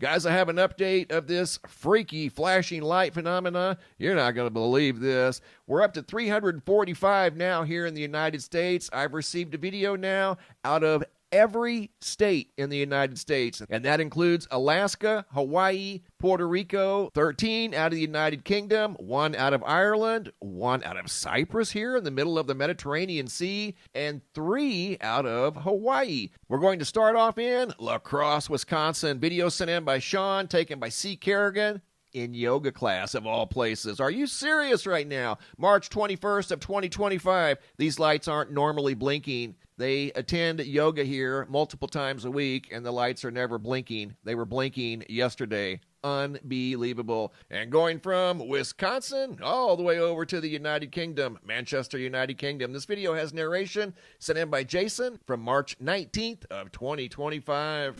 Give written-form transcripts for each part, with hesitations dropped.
Guys, I have an update of this freaky flashing light phenomena. You're not going to believe this. We're up to 345 now here in the United States. I've received a video now out of every state in the United States, and that includes Alaska, Hawaii, Puerto Rico, 13 out of the United Kingdom, 1 out of Ireland, 1 out of Cyprus here in the middle of the Mediterranean Sea, and 3 out of Hawaii. We're going to start off in La Crosse, Wisconsin. Video sent in by Sean, taken by C. Kerrigan. In yoga class, of all places. Are you serious right now? March 21st of 2025. These lights aren't normally blinking. They attend yoga here multiple times a week, and the lights are never blinking. They were blinking yesterday. Unbelievable. And going from Wisconsin all the way over to the United Kingdom, Manchester, United Kingdom. This video has narration sent in by Jason from March 19th of 2025.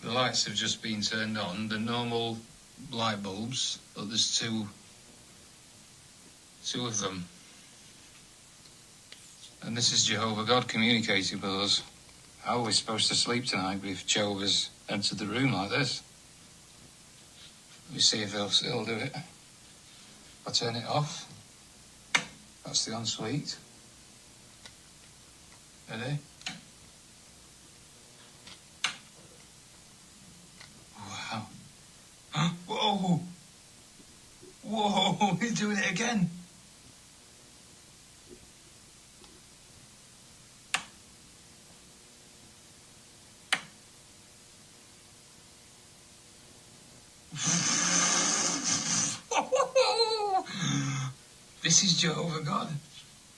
The lights have just been turned on, the normal light bulbs, but there's two of them. And this is Jehovah God communicating with us. How are we supposed to sleep tonight if Jehovah's entered the room like this? Let me see if he'll do it. I'll turn it off. That's the ensuite. Ready? Whoa! Whoa! He's doing it again! This is Jehovah God.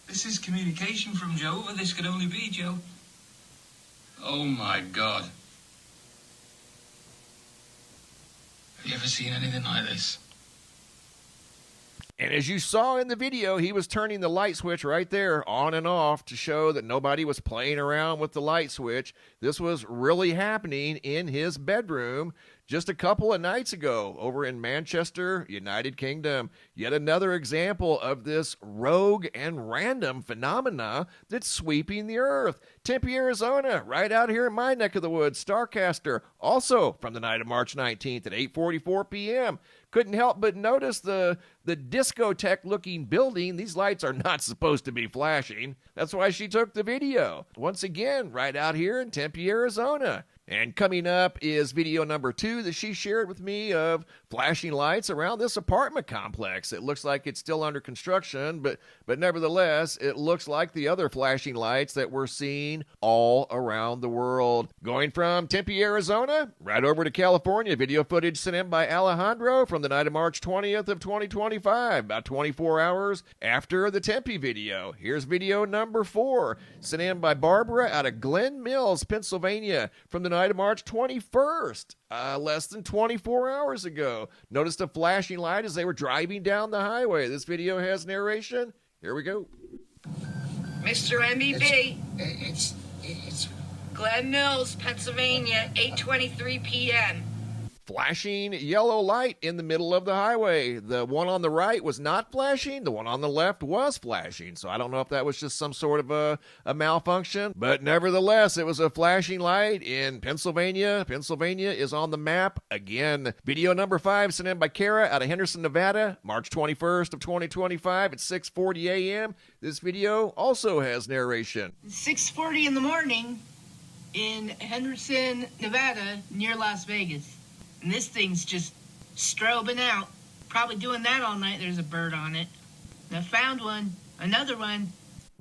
This is communication from Jehovah. This could only be Joe. Oh my God. Have you ever seen anything like this? And as you saw in the video, he was turning the light switch right there on and off to show that nobody was playing around with the light switch. This was really happening in his bedroom just a couple of nights ago over in Manchester, United Kingdom. Yet another example of this rogue and random phenomena that's sweeping the earth. Tempe, Arizona, right out here in my neck of the woods, Starcaster, also from the night of March 19th at 8:44 p.m. Couldn't help but notice the discotheque-looking building. These lights are not supposed to be flashing. That's why she took the video. Once again, right out here in Tempe, Arizona. And coming up is video number 2 that she shared with me of flashing lights around this apartment complex. It looks like it's still under construction, but nevertheless, it looks like the other flashing lights that we're seeing all around the world. Going from Tempe, Arizona, right over to California. Video footage sent in by Alejandro from the night of March 20th of 2025, about 24 hours after the Tempe video. Here's video number 4, sent in by Barbara out of Glen Mills, Pennsylvania, from the night of March 21st, less than 24 hours ago. Noticed a flashing light as they were driving down the highway. This video has narration. Here we go. MrMBB. It's Glen Mills, Pennsylvania, 8:23 p.m. Flashing yellow light in the middle of the highway. The one on the right was not flashing. The one on the left was flashing. So I don't know if that was just some sort of a malfunction. But nevertheless, it was a flashing light in Pennsylvania. Pennsylvania is on the map again. Video number 5 sent in by Kara out of Henderson, Nevada, March 21st of 2025 at 6:40 a.m. This video also has narration. 6:40 in the morning in Henderson, Nevada, near Las Vegas. And this thing's just strobing out. Probably doing that all night. There's a bird on it. And I found one. Another one.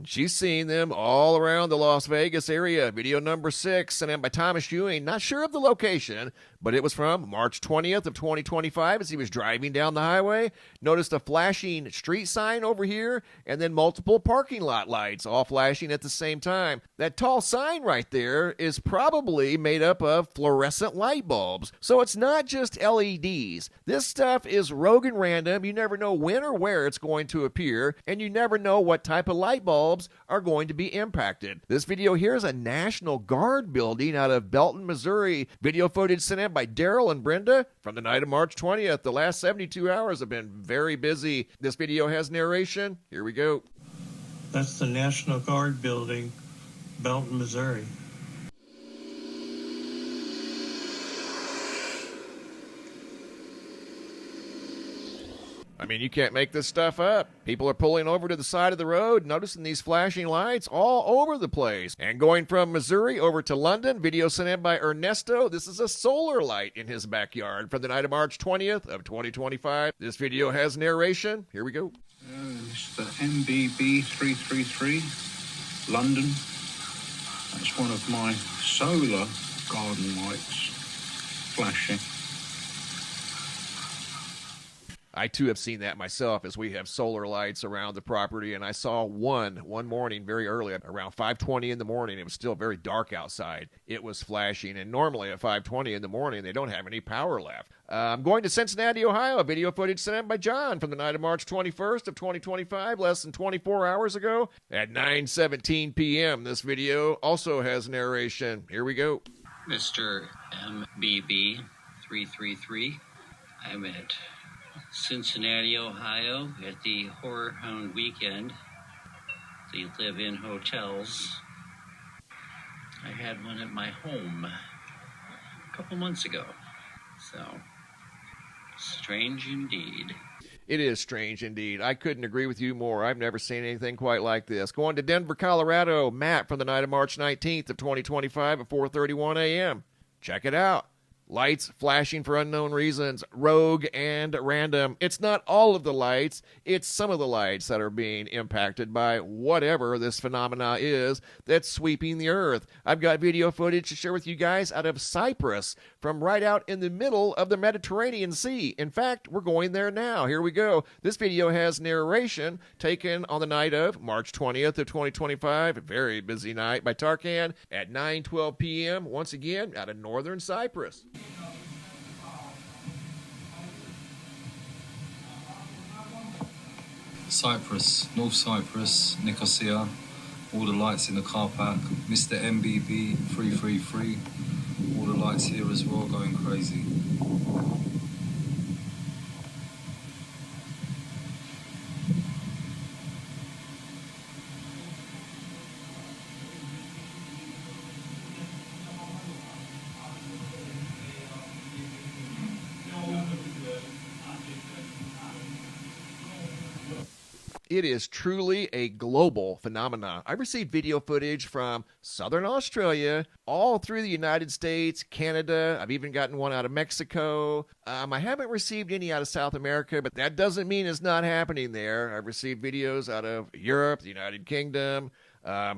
She's seeing them all around the Las Vegas area. Video number 6, sent in by Thomas Ewing. Not sure of the location, but it was from March 20th of 2025 as he was driving down the highway. Noticed a flashing street sign over here, and then multiple parking lot lights all flashing at the same time. That tall sign right there is probably made up of fluorescent light bulbs. So it's not just LEDs. This stuff is rogue and random. You never know when or where it's going to appear, and you never know what type of light bulbs are going to be impacted. This video here is a National Guard building out of Belton, Missouri. Video footage sent in by Daryl and Brenda from the night of March 20th. The last 72 hours have been very busy. This video has narration. Here we go. That's the National Guard building, Belton, Missouri. I mean, you can't make this stuff up. People are pulling over to the side of the road, noticing these flashing lights all over the place. And going from Missouri over to London, video sent in by Ernesto. This is a solar light in his backyard from the night of March 20th of 2025. This video has narration. Here we go. Mr. MBB333, London. That's one of my solar garden lights flashing. I too have seen that myself, as we have solar lights around the property, and I saw one morning very early, around 5:20 in the morning. It was still very dark outside. It was flashing, and normally at 5:20 in the morning, they don't have any power left. I'm going to Cincinnati, Ohio. Video footage sent in by John from the night of March 21st of 2025, less than 24 hours ago at 9:17 p.m. This video also has narration. Here we go. Mr. MBB333, I'm at Cincinnati, Ohio at the Horror Hound Weekend. They live in hotels. I had one at my home a couple months ago. So, strange indeed. It is strange indeed. I couldn't agree with you more. I've never seen anything quite like this. Going to Denver, Colorado, Matt from the night of March 19th of 2025 at 4:31 a.m. Check it out. Lights flashing for unknown reasons, rogue and random. It's not all of the lights, it's some of the lights that are being impacted by whatever this phenomena is that's sweeping the earth. I've got video footage to share with you guys out of Cyprus, from right out in the middle of the Mediterranean Sea. In fact, we're going there now. Here we go. This video has narration taken on the night of March 20th of 2025, a very busy night by Tarkan at 9:12 p.m. once again out of northern Cyprus. Cyprus, North Cyprus, Nicosia, all the lights in the car park, Mr. MBB333, all the lights here as well going crazy. It is truly a global phenomenon. I received video footage from Southern Australia, all through the United States, Canada. I've even gotten one out of Mexico. I haven't received any out of South America, but that doesn't mean it's not happening there. I've received videos out of Europe, the United Kingdom,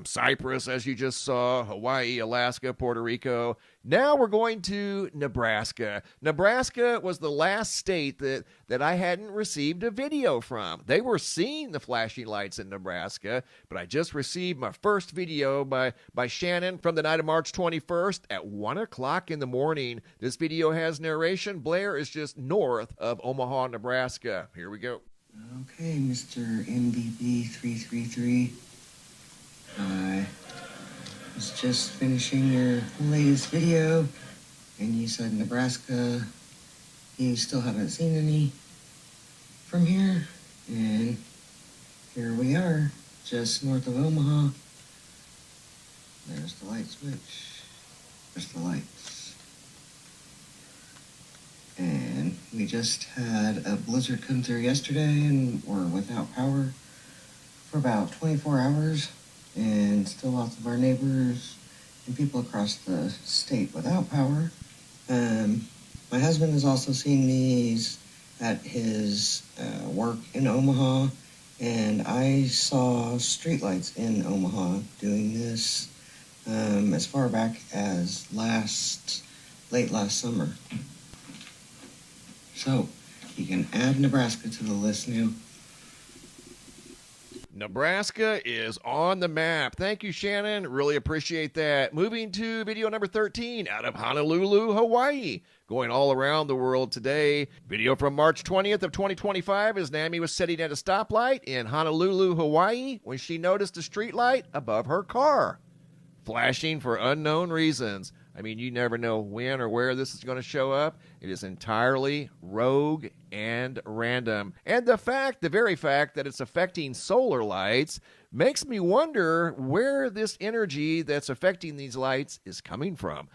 Cyprus, as you just saw, Hawaii, Alaska, Puerto Rico. Now we're going to Nebraska. Nebraska was the last state that I hadn't received a video from. They were seeing the flashing lights in Nebraska, but I just received my first video by Shannon from the night of March 21st at 1 o'clock in the morning. This video has narration. Blair is just north of Omaha, Nebraska. Here we go. Okay, Mr. MBB333. I was just finishing your latest video, and you said Nebraska, you still haven't seen any from here, and here we are, just north of Omaha. There's the light switch, there's the lights. And we just had a blizzard come through yesterday, and we're without power for about 24 hours. And still lots of our neighbors and people across the state without power. My husband has also seen these at his work in Omaha, and I saw streetlights in Omaha doing this as far back as late last summer. So you can add Nebraska to the list now. Nebraska is on the map. Thank you, Shannon. Really appreciate that. Moving to video number 13 out of Honolulu, Hawaii. Going all around the world today. Video from March 20th of 2025 as Naomi was sitting at a stoplight in Honolulu, Hawaii when she noticed a street light above her car, flashing for unknown reasons. I mean, you never know when or where this is going to show up. It is entirely rogue and random. And the very fact that it's affecting solar lights makes me wonder where this energy that's affecting these lights is coming from.